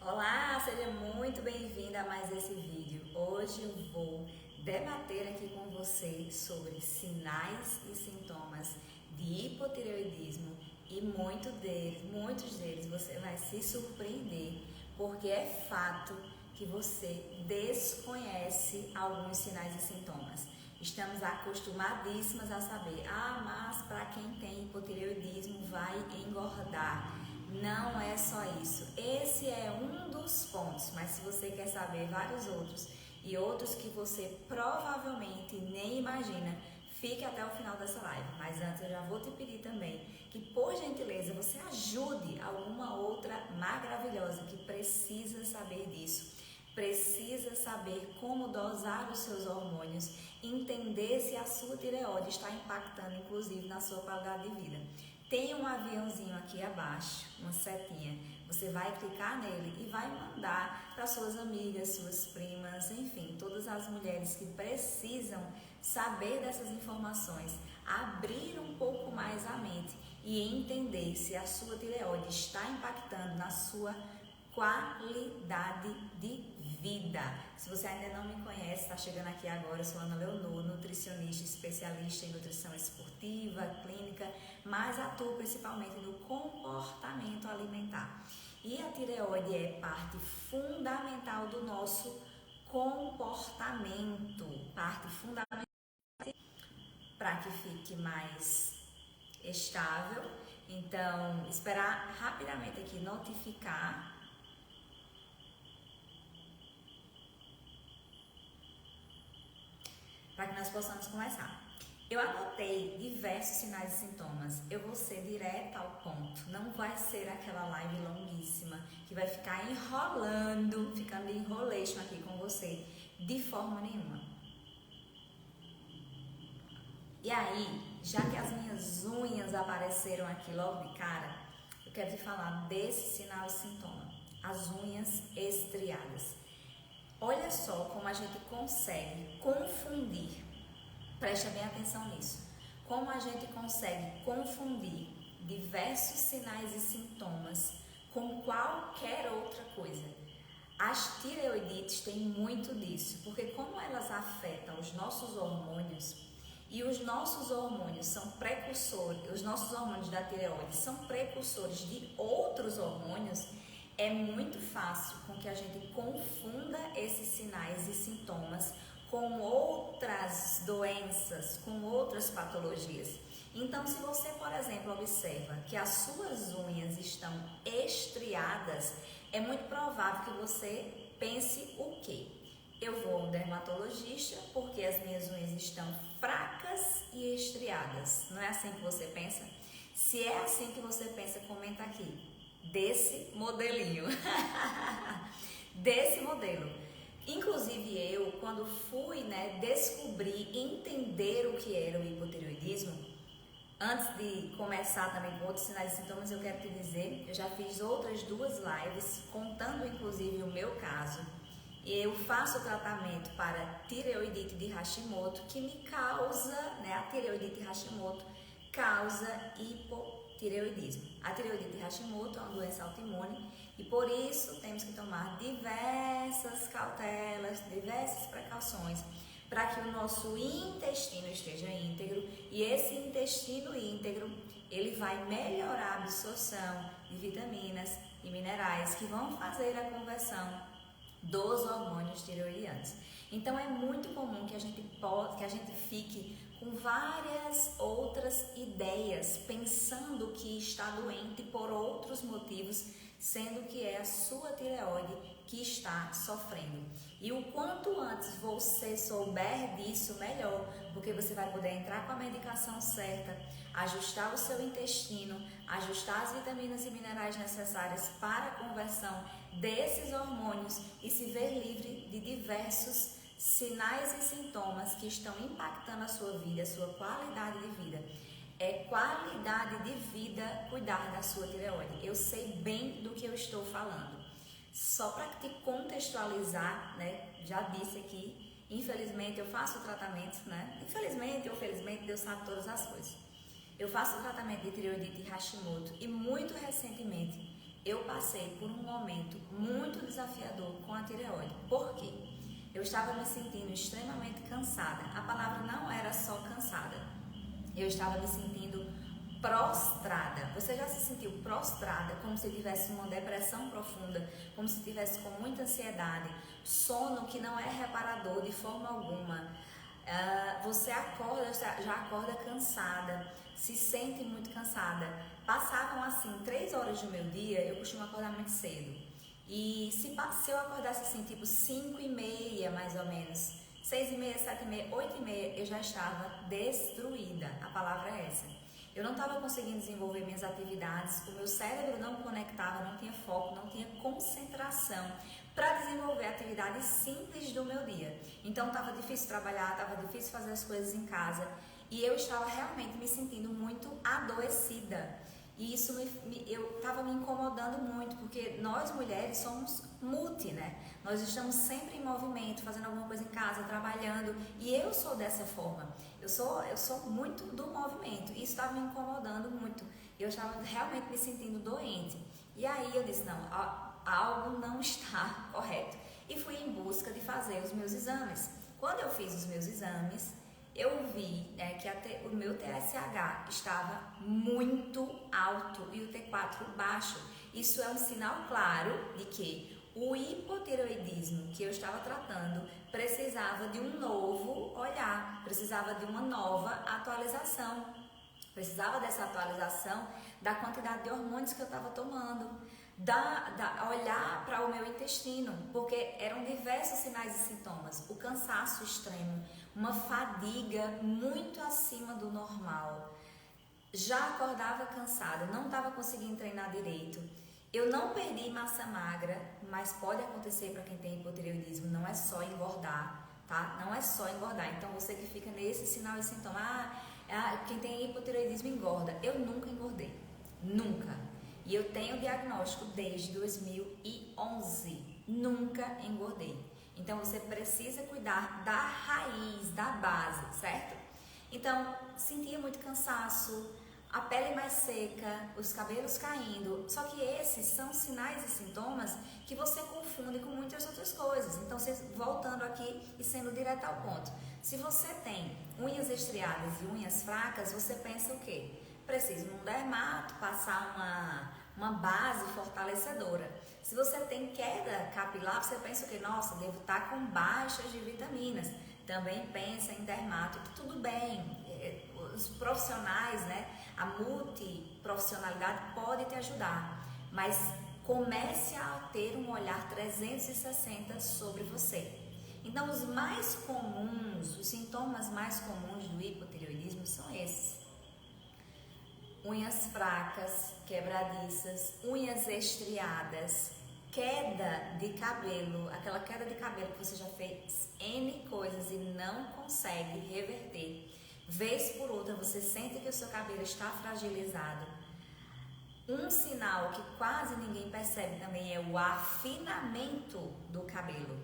Olá, seja muito bem-vinda a mais esse vídeo. Hoje eu vou debater aqui com você sobre sinais e sintomas de hipotireoidismo e muitos deles você vai se surpreender porque é fato que você desconhece alguns sinais e sintomas. Estamos acostumadíssimas a saber, mas para quem tem hipotireoidismo vai engordar. Não é só isso. Esse é um dos pontos, mas se você quer saber vários outros e outros que você provavelmente nem imagina, fique até o final dessa live. Mas antes eu já vou te pedir também que, por gentileza, você ajude alguma outra maravilhosa que precisa saber disso. Precisa saber como dosar os seus hormônios, entender se a sua tireoide está impactando, inclusive, na sua qualidade de vida. Tem um aviãozinho aqui abaixo, uma setinha. Você vai clicar nele e vai mandar para suas amigas, suas primas, enfim, todas as mulheres que precisam saber dessas informações, abrir um pouco mais a mente e entender se a sua tireoide está impactando na sua qualidade de vida. Se você ainda não me conhece, está chegando aqui agora, eu sou Ana Leonor, nutricionista especialista em nutrição esportiva, clínica, mas atuo principalmente no comportamento alimentar. E a tireoide é parte fundamental do nosso comportamento, parte fundamental para que fique mais estável. Então, esperar rapidamente aqui notificar para que nós possamos começar. Eu anotei diversos sinais e sintomas. Eu vou ser direta ao ponto. Não vai ser aquela live longuíssima que vai ficar enrolando, ficando de enrolation aqui com você, de forma nenhuma. E aí, já que as minhas unhas apareceram aqui logo de cara, eu quero te falar desse sinal e sintoma. As unhas estriadas. Olha só como a gente consegue confundir, presta bem atenção nisso, como a gente consegue confundir diversos sinais e sintomas com qualquer outra coisa. As tireoidites têm muito disso, porque como elas afetam os nossos hormônios, e os nossos hormônios são precursores, os nossos hormônios da tireoide são precursores de outros hormônios, é muito fácil com que a gente confunda esses sinais e sintomas com outras doenças, com outras patologias. Então, se você, por exemplo, observa que as suas unhas estão estriadas, é muito provável que você pense o quê? Eu vou ao dermatologista porque as minhas unhas estão fracas e estriadas. Não é assim que você pensa? Se é assim que você pensa, comenta aqui. Desse modelinho. Desse modelo. Inclusive eu, quando fui descobrir, entender o que era o hipotireoidismo, antes de começar também com outros sinais e sintomas, eu quero te dizer, eu já fiz outras 2 lives, contando inclusive o meu caso. Eu faço tratamento para tireoidite de Hashimoto, que me causa, a tireoidite Hashimoto causa hipotireoidismo. A tireoidite de Hashimoto é uma doença autoimune e por isso temos que tomar diversas cautelas, diversas precauções para que o nosso intestino esteja íntegro, e esse intestino íntegro ele vai melhorar a absorção de vitaminas e minerais que vão fazer a conversão dos hormônios tireoidianos. Então é muito comum que a gente fique com várias outras ideias, pensando que está doente por outros motivos, sendo que é a sua tireoide que está sofrendo. E o quanto antes você souber disso, melhor, porque você vai poder entrar com a medicação certa, ajustar o seu intestino, ajustar as vitaminas e minerais necessárias para a conversão desses hormônios e se ver livre de diversos sinais e sintomas que estão impactando a sua vida, a sua qualidade de vida. É qualidade de vida cuidar da sua tireoide. Eu sei bem do que eu estou falando. Só para te contextualizar, já disse aqui, infelizmente eu faço tratamento, infelizmente ou felizmente, Deus sabe todas as coisas. Eu faço tratamento de tireoidite Hashimoto e muito recentemente eu passei por um momento muito desafiador com a tireoide. Por quê? Eu estava me sentindo extremamente cansada. A palavra não era só cansada. Eu estava me sentindo prostrada. Você já se sentiu prostrada, como se tivesse uma depressão profunda, como se tivesse com muita ansiedade, sono que não é reparador de forma alguma. Você acorda, já acorda cansada, se sente muito cansada. Passavam assim 3 horas do meu dia, eu costumo acordar muito cedo. E se eu acordasse assim, tipo 5h30 mais ou menos, 6h30, 7h30, 8h30, eu já estava destruída. A palavra é essa. Eu não estava conseguindo desenvolver minhas atividades, o meu cérebro não conectava, não tinha foco, não tinha concentração para desenvolver atividades simples do meu dia. Então estava difícil trabalhar, estava difícil fazer as coisas em casa e eu estava realmente me sentindo muito adoecida. E isso eu estava me incomodando muito, porque nós mulheres somos multi, né? Nós estamos sempre em movimento, fazendo alguma coisa em casa, trabalhando, e eu sou dessa forma. Eu sou muito do movimento, e isso estava me incomodando muito. Eu estava realmente me sentindo doente. E aí eu disse, não, algo não está correto. E fui em busca de fazer os meus exames. Quando eu fiz os meus exames, eu vi que o meu TSH estava muito alto e o T4 baixo. Isso é um sinal claro de que o hipotireoidismo que eu estava tratando precisava de um novo olhar, precisava de uma nova atualização. Precisava dessa atualização da quantidade de hormônios que eu estava tomando, olhar para o meu intestino, porque eram diversos sinais e sintomas. O cansaço extremo, uma fadiga muito acima do normal. Já acordava cansada, não estava conseguindo treinar direito. Eu não perdi massa magra, mas pode acontecer para quem tem hipotireoidismo, não é só engordar, tá? Não é só engordar. Então você que fica nesse sinal e sintoma, quem tem hipotireoidismo engorda. Eu nunca engordei, nunca. E eu tenho diagnóstico desde 2011, nunca engordei. Então você precisa cuidar da raiz, da base, certo? Então, sentia muito cansaço, a pele mais seca, os cabelos caindo. Só que esses são sinais e sintomas que você confunde com muitas outras coisas. Então, voltando aqui e sendo direto ao ponto. Se você tem unhas estriadas e unhas fracas, você pensa o quê? Preciso de um dermato, passar uma base fortalecedora. Se você tem queda capilar, você pensa o quê? Nossa, devo estar com baixas de vitaminas. Também pensa em dermato, tudo bem. Os profissionais, né? A multiprofissionalidade pode te ajudar, mas comece a ter um olhar 360 sobre você. Então, os sintomas mais comuns do hipotireoidismo são esses: unhas fracas, quebradiças, unhas estriadas, queda de cabelo, aquela queda de cabelo que você já fez N coisas e não consegue reverter. Vez por outra, você sente que o seu cabelo está fragilizado. Um sinal que quase ninguém percebe também é o afinamento do cabelo.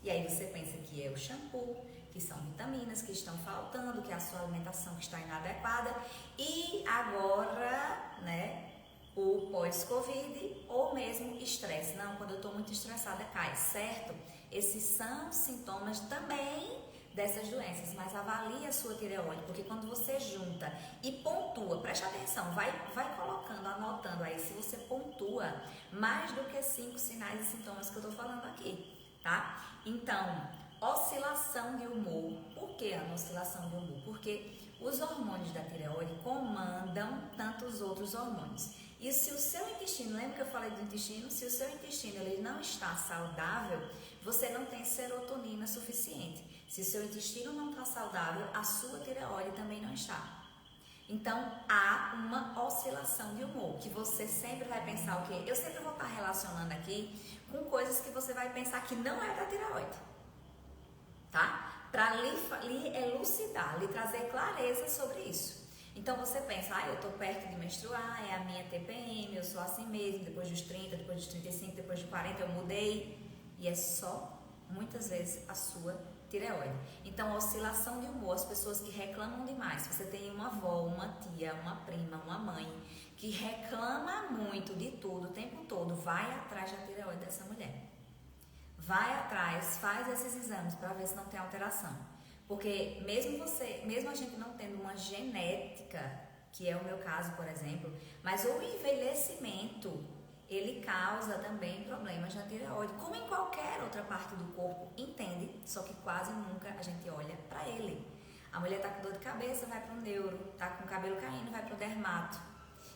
E aí você pensa que é o shampoo, que são vitaminas que estão faltando, que é a sua alimentação que está inadequada. E agora, né, o pós-Covid ou mesmo estresse. Não, quando eu estou muito estressada cai, certo? Esses são sintomas também dessas doenças, mas avalie a sua tireoide, porque quando você junta e pontua, preste atenção, vai colocando, anotando aí, se você pontua mais do que 5 sinais e sintomas que eu tô falando aqui, tá? Então, oscilação de humor. Por que a oscilação de humor? Porque os hormônios da tireoide comandam tantos outros hormônios. E se o seu intestino, lembra que eu falei do intestino? Se o seu intestino ele não está saudável, você não tem serotonina suficiente. Se o seu intestino não está saudável, a sua tireoide também não está. Então, há uma oscilação de humor, que você sempre vai pensar o quê? Eu sempre vou estar relacionando aqui com coisas que você vai pensar que não é da tireoide, tá? Para lhe elucidar, lhe trazer clareza sobre isso. Então, você pensa, eu estou perto de menstruar, é a minha TPM, eu sou assim mesmo, depois dos 30, depois dos 35, depois dos 40 eu mudei. E é só, muitas vezes, a sua tireoide. Então, oscilação de humor, as pessoas que reclamam demais. Se você tem uma avó, uma tia, uma prima, uma mãe que reclama muito de tudo o tempo todo, vai atrás da tireoide dessa mulher. Vai atrás, faz esses exames para ver se não tem alteração. Porque mesmo a gente não tendo uma genética, que é o meu caso, por exemplo, mas o envelhecimento, ele causa também problemas na tireoide, como em qualquer outra parte do corpo, entende? Só que quase nunca a gente olha para ele. A mulher tá com dor de cabeça, vai para o neuro, tá com o cabelo caindo, vai para o dermato.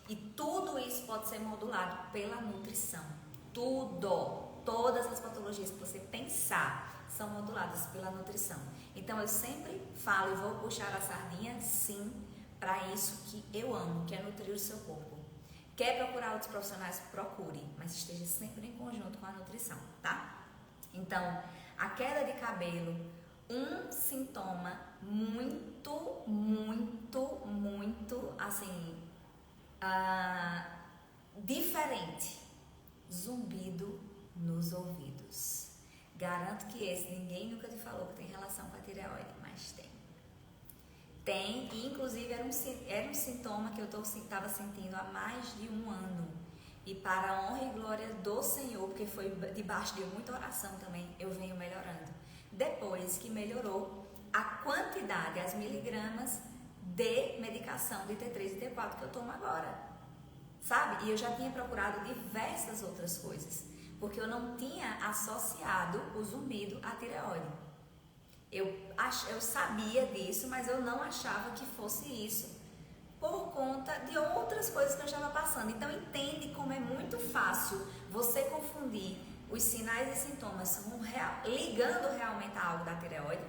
E tudo isso pode ser modulado pela nutrição. Todas as patologias que você pensar são moduladas pela nutrição. Então eu sempre falo e vou puxar a sardinha, sim, para isso que eu amo, que é nutrir o seu corpo. Quer procurar outros profissionais? Procure, mas esteja sempre em conjunto com a nutrição, tá? Então, a queda de cabelo, um sintoma muito, assim, diferente. Zumbido nos ouvidos. Garanto que esse ninguém nunca te falou que tem relação com a tireoide, mas tem. Tem, e inclusive era um sintoma que eu estava sentindo há mais de um ano. E para a honra e glória do Senhor, porque foi debaixo de muita oração também, eu venho melhorando. Depois que melhorou a quantidade, as miligramas de medicação de T3 e T4 que eu tomo agora. Sabe? E eu já tinha procurado diversas outras coisas, porque eu não tinha associado o zumbido à tireoide. Eu sabia disso, mas eu não achava que fosse isso, por conta de outras coisas que eu estava passando. Então entende como é muito fácil você confundir os sinais e sintomas ligando realmente a algo da tireoide.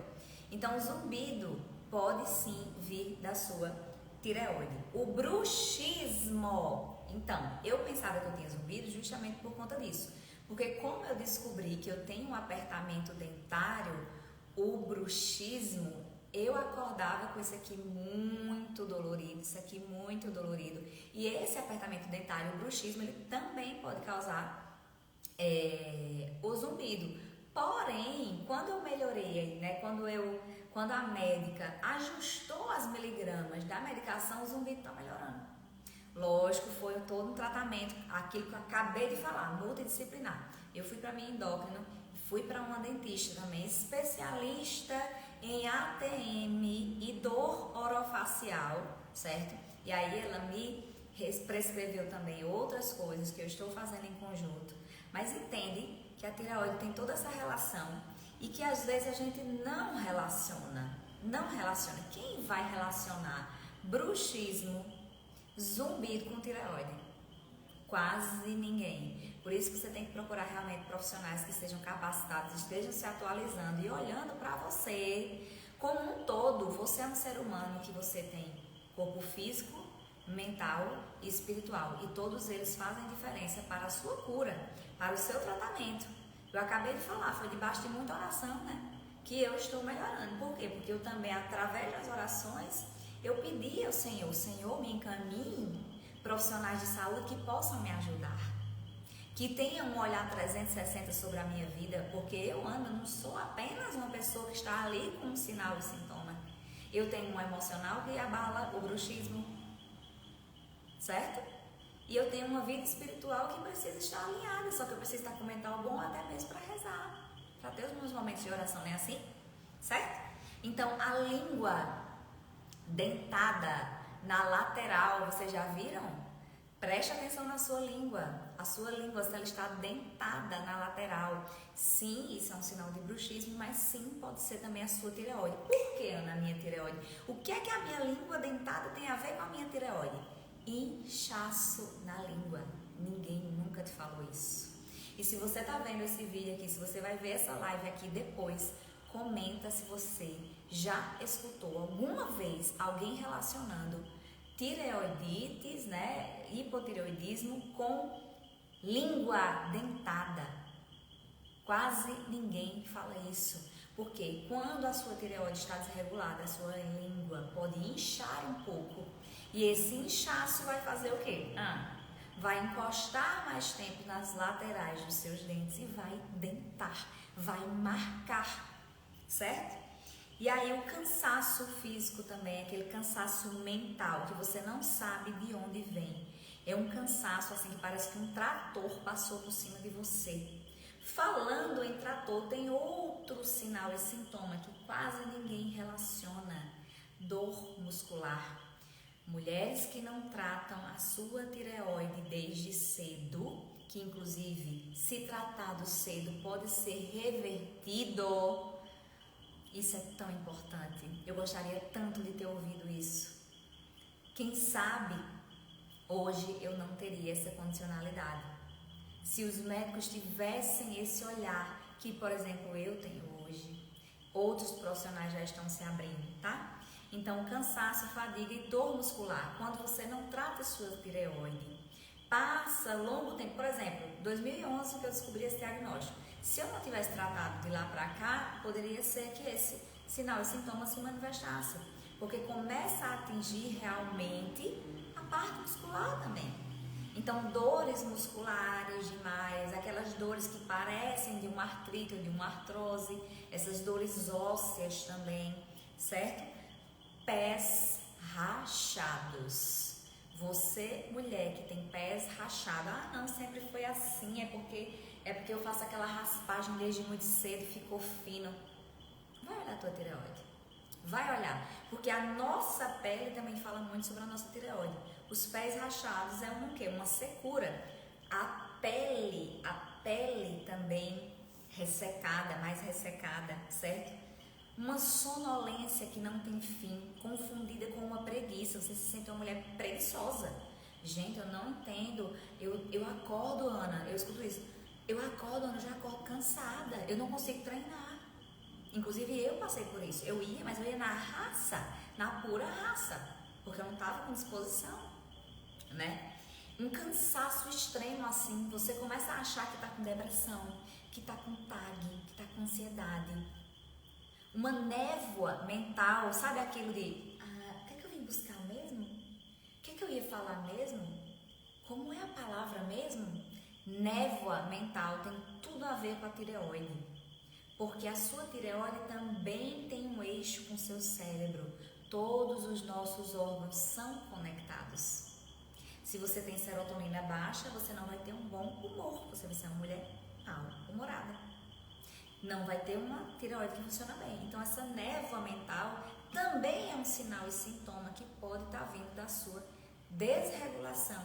Então o zumbido pode sim vir da sua tireoide. O bruxismo, então, eu pensava que eu tinha zumbido justamente por conta disso. Porque como eu descobri que eu tenho um apertamento dentário, o bruxismo, eu acordava com isso aqui muito dolorido, E esse apertamento dentário, o bruxismo, ele também pode causar o zumbido. Porém, quando eu melhorei, né, quando a médica ajustou as miligramas da medicação, o zumbido está melhorando. Lógico, foi todo um tratamento, aquilo que eu acabei de falar, multidisciplinar. Eu fui para minha endócrina, fui para uma dentista também, especialista em ATM e dor orofacial, certo? E aí ela me prescreveu também outras coisas que eu estou fazendo em conjunto. Mas entende que a tireoide tem toda essa relação e que às vezes a gente não relaciona. Quem vai relacionar bruxismo, zumbido com tireoide? Quase ninguém. Por isso que você tem que procurar realmente profissionais que estejam capacitados, estejam se atualizando e olhando para você como um todo. Você é um ser humano que você tem corpo físico, mental e espiritual. E todos eles fazem diferença para a sua cura, para o seu tratamento. Eu acabei de falar, foi debaixo de muita oração, né? Que eu estou melhorando. Por quê? Porque eu também, através das orações, eu pedi ao Senhor, Senhor, me encaminhe profissionais de saúde que possam me ajudar, que tenham um olhar 360 sobre a minha vida, porque eu não sou apenas uma pessoa que está ali com um sinal e sintoma. Eu tenho um emocional que abala o bruxismo, certo? E eu tenho uma vida espiritual que precisa estar alinhada, só que eu preciso estar com mental bom até mesmo para rezar, para ter os meus momentos de oração, não é assim? Certo? Então, a língua dentada na lateral, vocês já viram? Preste atenção na sua língua. A sua língua, se ela está dentada na lateral. Sim, isso é um sinal de bruxismo, mas sim, pode ser também a sua tireoide. Por que, Ana, a minha tireoide? O que é que a minha língua dentada tem a ver com a minha tireoide? Inchaço na língua. Ninguém nunca te falou isso. E se você está vendo esse vídeo aqui, se você vai ver essa live aqui depois, comenta se você já escutou alguma vez alguém relacionando tireoidites, né, hipotireoidismo com língua dentada. Quase ninguém fala isso, porque quando a sua tireoide está desregulada, a sua língua pode inchar um pouco, e esse inchaço vai fazer o quê? Vai encostar mais tempo nas laterais dos seus dentes e vai dentar, vai marcar. certo? E aí o cansaço físico também, aquele cansaço mental, que você não sabe de onde vem. É um cansaço assim que parece que um trator passou por cima de você. Falando em trator, tem outro sinal e sintoma que quase ninguém relaciona: dor muscular. Mulheres que não tratam a sua tireoide desde cedo, que inclusive, se tratado cedo, pode ser revertido. Isso é tão importante. Eu gostaria tanto de ter ouvido isso. Quem sabe, hoje eu não teria essa condicionalidade. Se os médicos tivessem esse olhar que, por exemplo, eu tenho hoje, outros profissionais já estão se abrindo, tá? Então, cansaço, fadiga e dor muscular. Quando você não trata sua tireoide, passa longo tempo. Por exemplo, 2011 que eu descobri esse diagnóstico. Se eu não tivesse tratado de lá para cá, poderia ser que esse sinal e sintoma se manifestasse, porque começa a atingir realmente a parte muscular também. Então, dores musculares demais, aquelas dores que parecem de uma artrite ou de uma artrose, essas dores ósseas também, certo? Pés rachados. Você, mulher que tem pés rachados, não, sempre foi assim, é porque eu faço aquela raspagem desde muito cedo, ficou fino. Vai olhar a tua tireoide. Vai olhar, porque a nossa pele também fala muito sobre a nossa tireoide. Os pés rachados é um quê? Uma secura. A pele também ressecada, mais ressecada, certo? Uma sonolência que não tem fim, confundida com uma preguiça. Você se sente uma mulher preguiçosa. Gente, eu não entendo. Eu acordo, Ana, eu escuto isso. Eu acordo, Ana, já acordo cansada. Eu não consigo treinar. Inclusive eu passei por isso. Mas eu ia na raça, na pura raça, porque eu não estava com disposição, né? Um cansaço extremo assim, você começa a achar que está com depressão, que está com TAG, que está com ansiedade. Uma névoa mental, sabe aquilo de, o que é que eu vim buscar mesmo? O que é que eu ia falar mesmo? Como é a palavra mesmo? Névoa mental tem tudo a ver com a tireoide. Porque a sua tireoide também tem um eixo com o seu cérebro. Todos os nossos órgãos são conectados. Se você tem serotonina baixa, você não vai ter um bom humor. Você vai ser uma mulher mal-humorada. Não vai ter uma tireoide que funciona bem. Então, essa névoa mental também é um sinal e sintoma que pode estar vindo da sua desregulação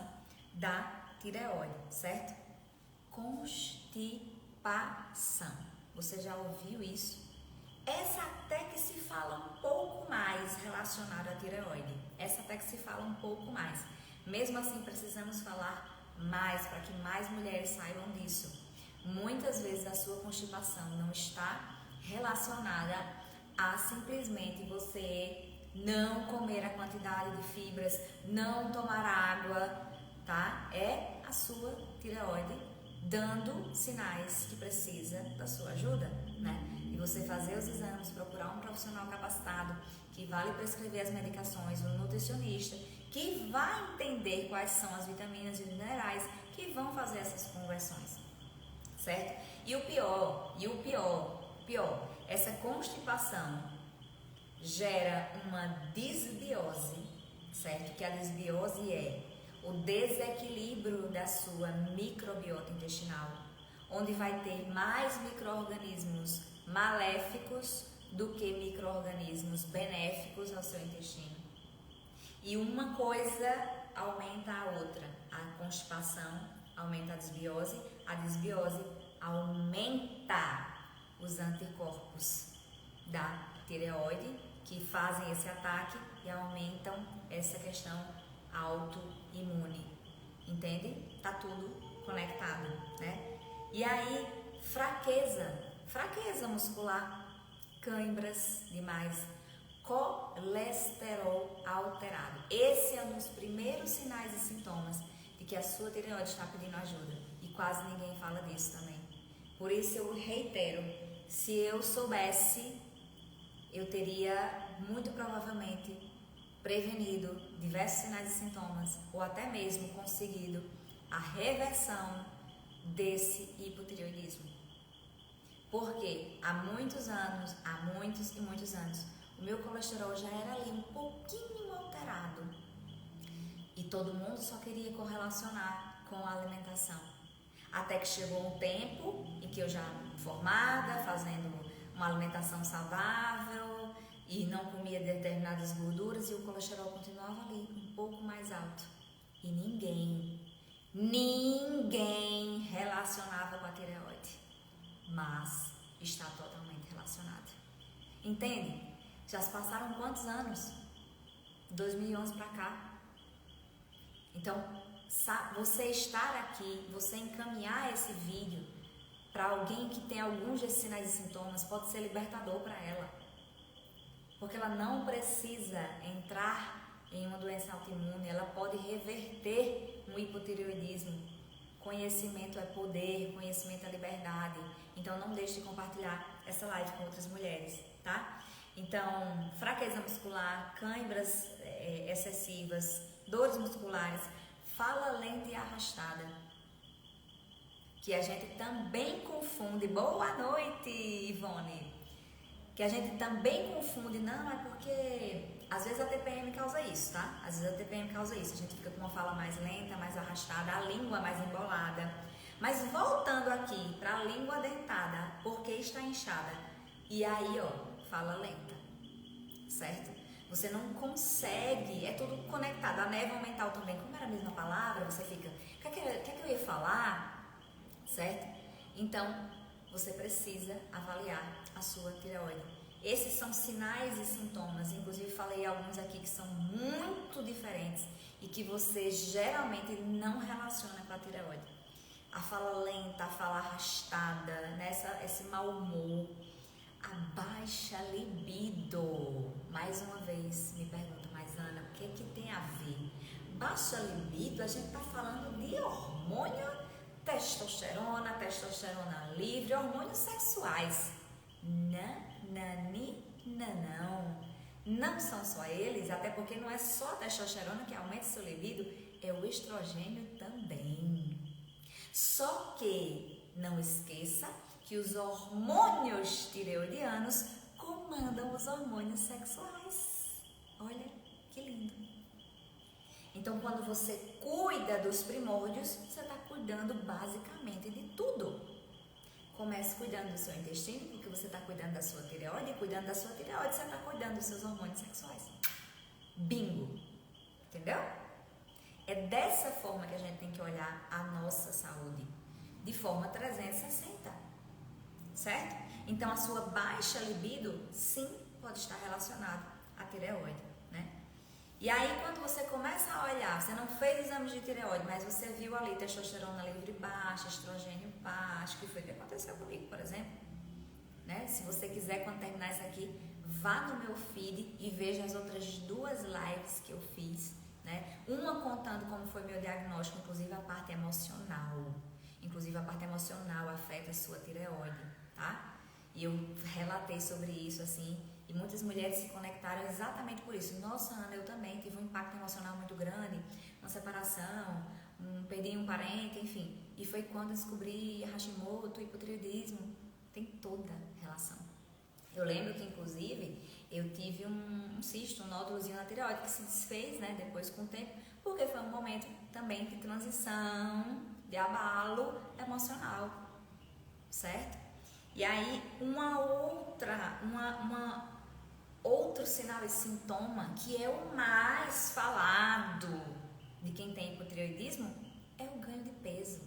da tireoide, certo? Constipação. Você já ouviu isso? Essa até que se fala um pouco mais relacionada à tireoide. Essa até que se fala um pouco mais. Mesmo assim, precisamos falar mais para que mais mulheres saibam disso. Muitas vezes a sua constipação não está relacionada a simplesmente você não comer a quantidade de fibras, não tomar água, tá? É a sua tireoide dando sinais que precisa da sua ajuda, né? E você fazer os exames, procurar um profissional capacitado que vai lhe prescrever as medicações, um nutricionista que vai entender quais são as vitaminas e minerais que vão fazer essas conversões, certo? E o pior, essa constipação gera uma disbiose, certo? Que a disbiose é o desequilíbrio da sua microbiota intestinal, onde vai ter mais micro-organismos maléficos do que micro-organismos benéficos ao seu intestino. E uma coisa aumenta a outra. A constipação aumenta a desbiose aumenta os anticorpos da tireoide que fazem esse ataque e aumentam essa questão autoimune, entende? Tá tudo conectado, né? E aí, fraqueza muscular, cãibras demais, colesterol alterado. Esse é um dos primeiros sinais e sintomas de que a sua tireoide está pedindo ajuda e quase ninguém fala disso também. Por isso eu reitero, se eu soubesse, eu teria muito provavelmente prevenido diversos sinais e sintomas ou até mesmo conseguido a reversão desse hipotireoidismo. Porque há muitos e muitos anos, o meu colesterol já era ali um pouquinho alterado. E todo mundo só queria correlacionar com a alimentação. Até que chegou um tempo em que eu já formada, fazendo uma alimentação saudável e não comia determinadas gorduras e o colesterol continuava ali, um pouco mais alto. E ninguém relacionava com a tireoide, mas está totalmente relacionado. Entende? Já se passaram quantos anos? 2011 para cá. Então, você estar aqui, você encaminhar esse vídeo para alguém que tem alguns desses sinais e sintomas pode ser libertador para ela. Porque ela não precisa entrar em uma doença autoimune, ela pode reverter um hipotireoidismo. Conhecimento é poder, conhecimento é liberdade. Então não deixe de compartilhar essa live com outras mulheres, tá? Então, fraqueza muscular, cãibras excessivas, dores musculares, fala lenta e arrastada, que a gente também confunde. Boa noite, Ivone! Que a gente também confunde, não, é porque às vezes a TPM causa isso, tá? Às vezes a TPM causa isso, a gente fica com uma fala mais lenta, mais arrastada, a língua mais embolada. Mas voltando aqui para a língua dentada, porque está inchada? E aí, ó, fala lenta, certo? Você não consegue, é tudo conectado. A névoa mental também, como era a mesma palavra, você fica, o que é que eu ia falar? Certo? Então, você precisa avaliar a sua tireoide. Esses são sinais e sintomas, inclusive falei alguns aqui que são muito diferentes e que você geralmente não relaciona com a tireoide. A fala lenta, a fala arrastada, né? Esse mau humor, a baixa libido. Mais uma vez, me pergunta, mas Ana, o que tem a ver? Baixa libido, a gente está falando de hormônio, testosterona livre, hormônios sexuais. Não são só eles, até porque não é só a testosterona que aumenta seu libido, é o estrogênio também. Só que não esqueça que os hormônios tireoidianos comandam os hormônios sexuais. Olha que lindo. Então, quando você cuida dos primórdios, você está cuidando basicamente de tudo. Comece cuidando do seu intestino, porque você está cuidando da sua tireoide, e cuidando da sua tireoide, você está cuidando dos seus hormônios sexuais. Bingo! Entendeu? É dessa forma que a gente tem que olhar a nossa saúde, de forma 360, certo? Então, a sua baixa libido, sim, pode estar relacionado à tireoide, né? E aí, quando você começa a olhar, você não fez exames de tireoide, mas você viu ali testosterona livre baixa, estrogênio baixo, que foi o que aconteceu comigo, por exemplo, né? Se você quiser, quando terminar isso aqui, vá no meu feed e veja as outras 2 lives que eu fiz, né? Uma contando como foi meu diagnóstico, inclusive a parte emocional. Inclusive a parte emocional afeta a sua tireoide, tá? E eu relatei sobre isso, assim, e muitas mulheres se conectaram exatamente por isso. Nossa, Ana, eu também tive um impacto emocional muito grande, uma separação, perdi um parente, enfim. E foi quando eu descobri Hashimoto, hipotireoidismo, tem toda relação. Eu lembro que, inclusive, eu tive um cisto, um nódulozinho na tireoide que se desfez, né, depois com o tempo, porque foi um momento também de transição, de abalo emocional, certo? E aí, outro sinal e sintoma, que é o mais falado de quem tem hipotireoidismo, é o ganho de peso.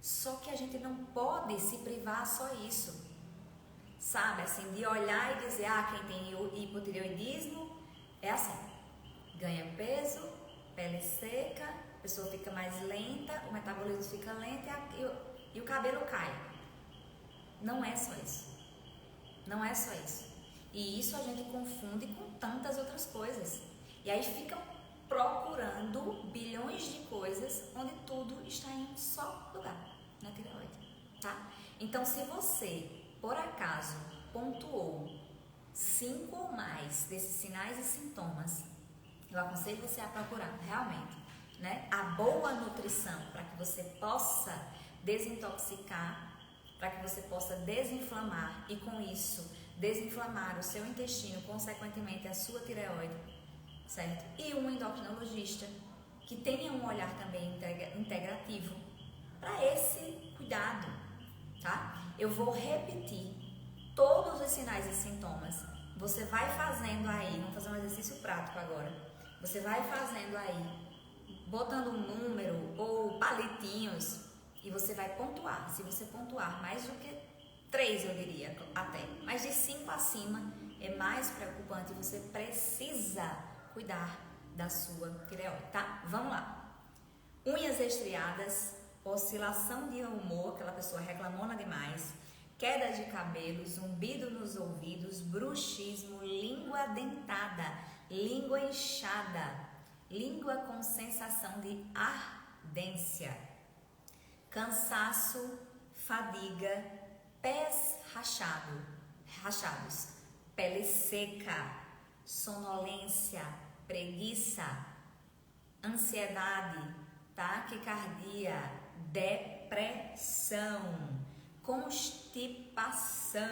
Só que a gente não pode se privar só isso. Sabe, assim, de olhar e dizer, quem tem hipotireoidismo é assim, ganha peso, pele seca, a pessoa fica mais lenta, o metabolismo fica lento e o cabelo cai. Não é só isso. Não é só isso. E isso a gente confunde com tantas outras coisas. E aí fica procurando bilhões de coisas onde tudo está em um só lugar, na tireoide, tá? Então, se você, por acaso, pontuou 5 ou mais desses sinais e sintomas, eu aconselho você a procurar realmente, né, a boa nutrição para que você possa desintoxicar, para que você possa desinflamar e com isso desinflamar o seu intestino, consequentemente a sua tireoide, certo? E um endocrinologista que tenha um olhar também integrativo para esse cuidado, tá? Eu vou repetir todos os sinais e sintomas. Você vai fazendo aí, vamos fazer um exercício prático agora. Você vai fazendo aí, botando um número ou palitinhos e você vai pontuar. Se você pontuar mais do que 3, eu diria até, mas de 5 acima é mais preocupante e você precisa cuidar da sua tireoide, tá? Vamos lá. Unhas estriadas, oscilação de humor, aquela pessoa reclamona demais, queda de cabelo, zumbido nos ouvidos, bruxismo, língua dentada, língua inchada, língua com sensação de ardência, cansaço, fadiga, pés rachados, pele seca, sonolência, preguiça, ansiedade, taquicardia, depressão, constipação,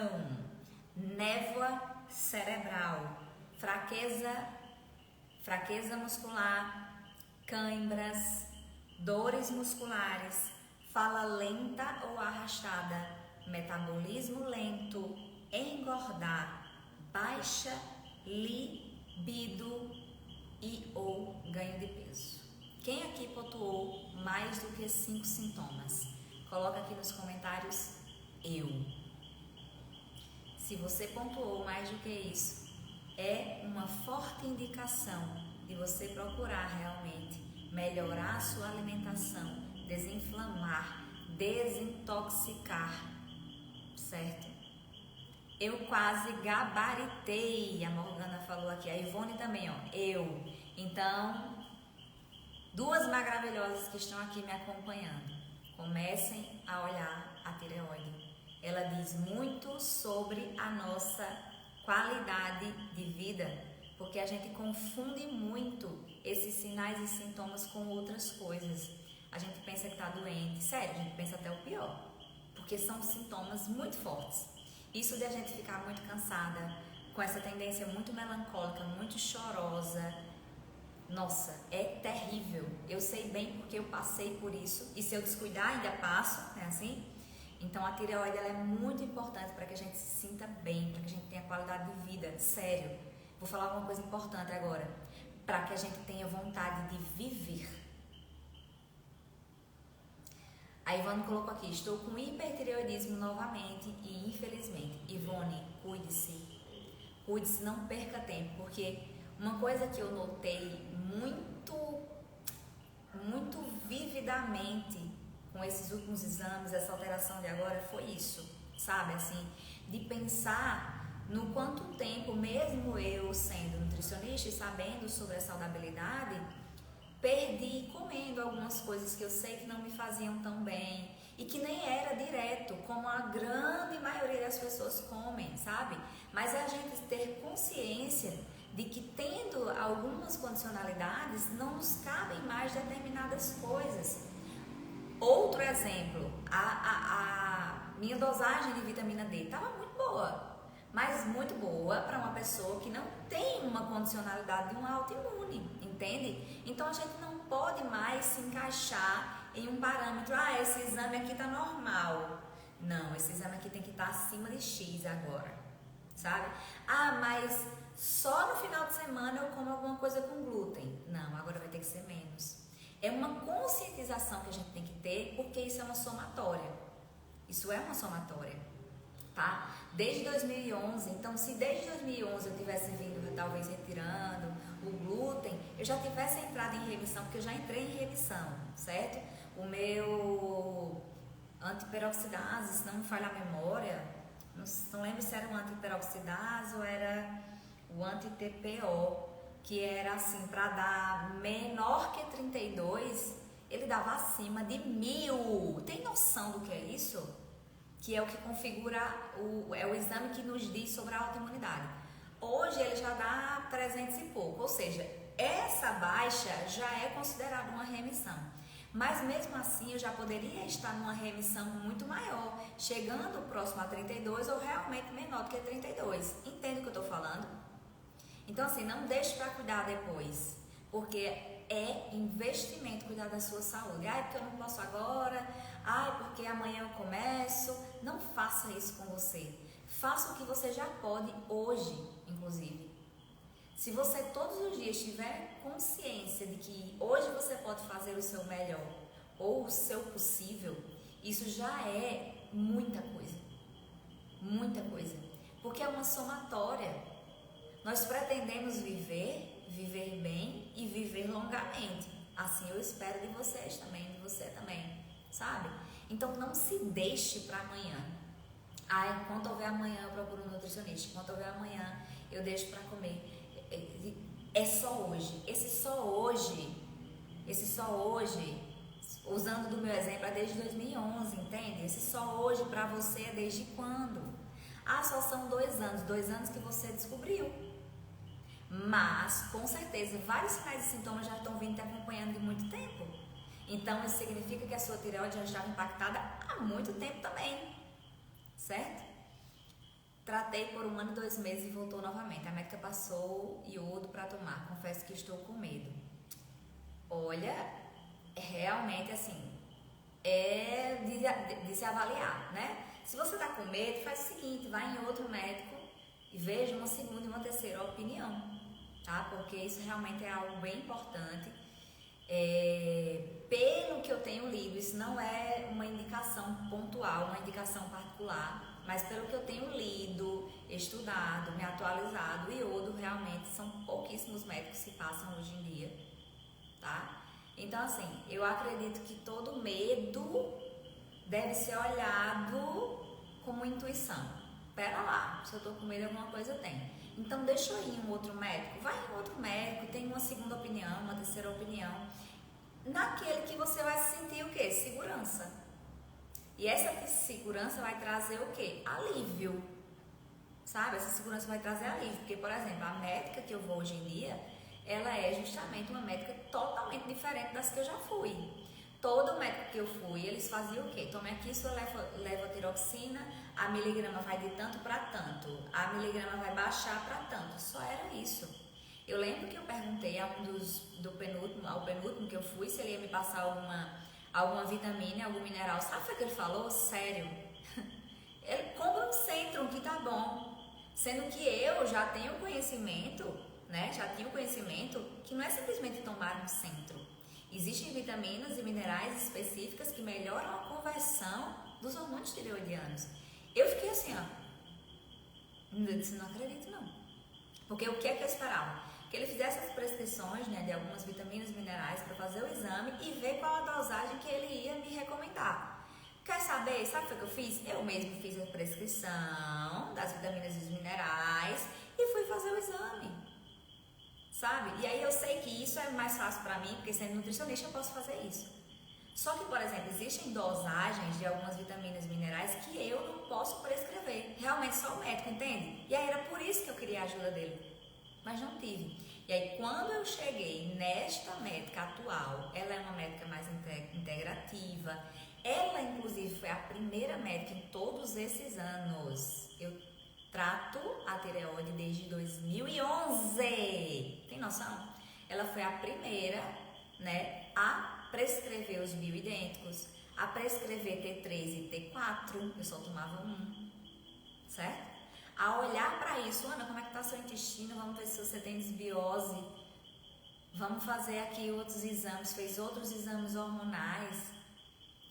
névoa cerebral, fraqueza muscular, cãibras, dores musculares, fala lenta ou arrastada, metabolismo lento, engordar, baixa libido e ou ganho de peso. Quem aqui pontuou mais do que 5 sintomas? Coloca aqui nos comentários eu. Se você pontuou mais do que isso, é uma forte indicação de você procurar realmente melhorar a sua alimentação, desinflamar, desintoxicar, certo? Eu quase gabaritei, a Morgana falou aqui, a Ivone também, ó, eu. Então, 2 maravilhosas que estão aqui me acompanhando, comecem a olhar a tireoide. Ela diz muito sobre a nossa qualidade de vida, porque a gente confunde muito esses sinais e sintomas com outras coisas. A gente pensa que está doente, sério, a gente pensa até o pior, porque são sintomas muito fortes. Isso de a gente ficar muito cansada, com essa tendência muito melancólica, muito chorosa, nossa, é terrível. Eu sei bem porque eu passei por isso, e se eu descuidar ainda passo, é assim? Então a tireoide ela é muito importante para que a gente se sinta bem, para que a gente tenha qualidade de vida, sério. Vou falar uma coisa importante agora, para que a gente tenha vontade de viver. A Ivone colocou aqui, estou com hipertireoidismo novamente e infelizmente. Ivone, cuide-se, não perca tempo, porque uma coisa que eu notei muito vividamente com esses últimos exames, essa alteração de agora, foi isso, sabe, assim, de pensar no quanto tempo, mesmo eu sendo nutricionista e sabendo sobre a saudabilidade, perdi comendo algumas coisas que eu sei que não me faziam tão bem e que nem era direto, como a grande maioria das pessoas comem, sabe? Mas é a gente ter consciência de que tendo algumas condicionalidades não nos cabem mais determinadas coisas. Outro exemplo, a minha dosagem de vitamina D estava muito boa, mas muito boa para uma pessoa que não tem uma condicionalidade de um autoimune, entende? Então a gente não pode mais se encaixar em um parâmetro, esse exame aqui está normal. Não, esse exame aqui tem que estar acima de X agora, sabe? Mas só no final de semana eu como alguma coisa com glúten. Não, agora vai ter que ser menos. É uma conscientização que a gente tem que ter, porque isso é uma somatória. Isso é uma somatória, tá? Desde 2011, então se desde 2011 eu tivesse vindo talvez retirando o glúten, eu já tivesse entrado em remissão, porque eu já entrei em remissão, certo? O meu antiperoxidase, se não me falha a memória, não lembro se era o antiperoxidase ou era o anti-TPO, que era assim, para dar menor que 32, ele dava acima de 1000. Tem noção do que é isso? Que é o que configura, é o exame que nos diz sobre a autoimunidade. Hoje ele já dá 300 e pouco, ou seja, essa baixa já é considerada uma remissão. Mas mesmo assim eu já poderia estar numa remissão muito maior, chegando próximo a 32 ou realmente menor do que 32. Entende o que eu estou falando? Então assim, não deixe para cuidar depois, porque é investimento cuidar da sua saúde. Ai, porque eu não posso agora, ai, porque amanhã eu começo. Não faça isso com você. Faça o que você já pode hoje, inclusive. Se você todos os dias tiver consciência de que hoje você pode fazer o seu melhor ou o seu possível, isso já é muita coisa. Muita coisa. Porque é uma somatória. Nós pretendemos viver bem e viver longamente. Assim eu espero de vocês também, de você também, sabe? Então não se deixe para amanhã. Ai, enquanto houver amanhã eu procuro um nutricionista, enquanto houver amanhã eu deixo para comer. É só hoje. Esse só hoje, usando do meu exemplo, é desde 2011, entende? Esse só hoje para você é desde quando? Ah, só são 2 anos que você descobriu. Mas, com certeza, vários sinais e sintomas já estão vindo te acompanhando de muito tempo. Então, isso significa que a sua tireoide já estava impactada há muito tempo também, certo? Tratei por 1 ano e 2 meses e voltou novamente. A médica passou iodo para tomar. Confesso que estou com medo. Olha, realmente assim, é de se avaliar, né? Se você está com medo, faz o seguinte, vai em outro médico e veja uma segunda e uma terceira opinião, tá? Porque isso realmente é algo bem importante. Pelo que eu tenho lido, isso não é uma indicação pontual, uma indicação particular, mas pelo que eu tenho lido, estudado, me atualizado, o iodo realmente são pouquíssimos médicos que passam hoje em dia, tá? Então assim, eu acredito que todo medo deve ser olhado como intuição. Pera lá, se eu tô com medo de alguma coisa, tem. Então deixa eu ir em um outro médico, vai em outro médico, tem uma segunda opinião, uma terceira opinião, naquele que você vai sentir o quê? Segurança. E essa segurança vai trazer o quê? Alívio, sabe? Essa segurança vai trazer alívio, porque, por exemplo, a médica que eu vou hoje em dia, ela é justamente uma médica totalmente diferente das que eu já fui. Todo médico que eu fui, eles faziam o quê? Tome aqui sua levotiroxina, a miligrama vai de tanto para tanto, a miligrama vai baixar para tanto, só era isso. Eu lembro que eu perguntei ao penúltimo que eu fui, se ele ia me passar alguma vitamina, algum mineral. Sabe o que ele falou? Sério. Ele compra um Centrum que tá bom. Sendo que eu já tenho conhecimento, né? Já tinha o conhecimento que não é simplesmente tomar um Centrum. Existem vitaminas e minerais específicas que melhoram a conversão dos hormônios tireoidianos. Eu fiquei assim, ó. Eu disse, não acredito não. Porque o que é que eu esperava? Que ele fizesse as prescrições, né, de algumas vitaminas e minerais para fazer o exame e ver qual a dosagem que ele ia me recomendar. Quer saber? Sabe o que eu fiz? Eu mesmo fiz a prescrição das vitaminas e dos minerais e fui fazer o exame, sabe? E aí eu sei que isso é mais fácil para mim, porque sendo nutricionista eu posso fazer isso. Só que, por exemplo, existem dosagens de algumas vitaminas e minerais que eu não posso prescrever. Realmente só o médico, entende? E aí era por isso que eu queria a ajuda dele. Mas não tive. E aí quando eu cheguei nesta médica atual, ela é uma médica mais integrativa. Ela inclusive foi a primeira médica em todos esses anos. Eu trato a tireoide desde 2011. Tem noção? Ela foi a primeira, né, a prescrever os bioidênticos, a prescrever T3 e T4. Eu só tomava um, certo? A olhar para isso, Ana, como é que está seu intestino? Vamos ver se você tem desbiose. Vamos fazer aqui outros exames. Fez outros exames hormonais,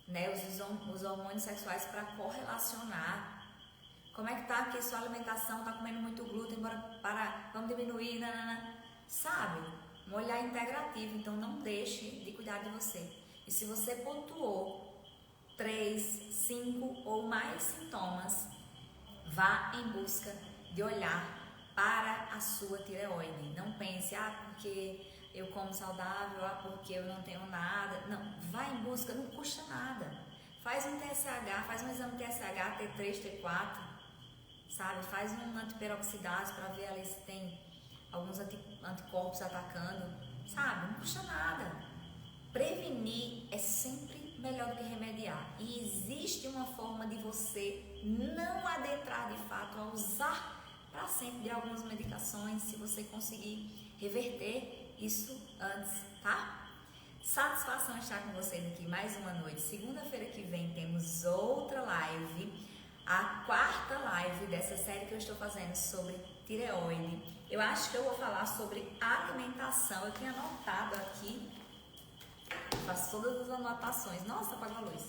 né? Os hormônios sexuais para correlacionar. Como é que está aqui sua alimentação? Está comendo muito glúten? Bora parar. Vamos diminuir, nanana. Sabe? Um olhar integrativo. Então não deixe de cuidar de você. E se você pontuou 3, 5 ou mais sintomas, vá em busca de olhar para a sua tireoide. Não pense, porque eu como saudável, porque eu não tenho nada. Não, vá em busca, não custa nada. Faz um TSH, faz um exame TSH, T3, T4, sabe? Faz um antiperoxidase para ver ali se tem alguns anticorpos atacando, sabe? Não custa nada. prevenir é sempre melhor do que remediar. E existe uma forma de você não adentrar de fato a usar para sempre de algumas medicações, se você conseguir reverter isso antes, tá? Satisfação estar com vocês aqui mais uma noite. Segunda-feira que vem temos outra live, a quarta live dessa série que eu estou fazendo sobre tireoide. Eu acho que eu vou falar sobre alimentação. Eu tinha anotado aqui, faço todas as anotações. Nossa, apagou a luz.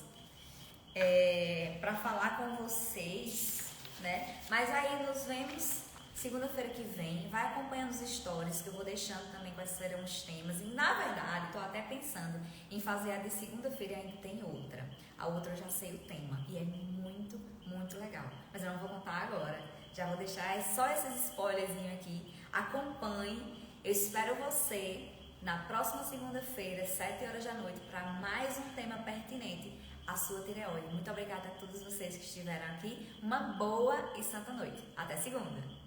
Para falar com vocês, né? Mas aí nos vemos segunda-feira que vem. Vai acompanhando os stories que eu vou deixando também quais serão os temas. E na verdade, estou até pensando em fazer a de segunda-feira e ainda tem outra. A outra eu já sei o tema e é muito, muito legal. Mas eu não vou contar agora. Já vou deixar só esses spoilerzinhos aqui. Acompanhe. Eu espero você na próxima segunda-feira, 7 horas da noite, para mais um tema pertinente à sua tireoide. Muito obrigada a todos vocês que estiveram aqui. Uma boa e santa noite. Até segunda!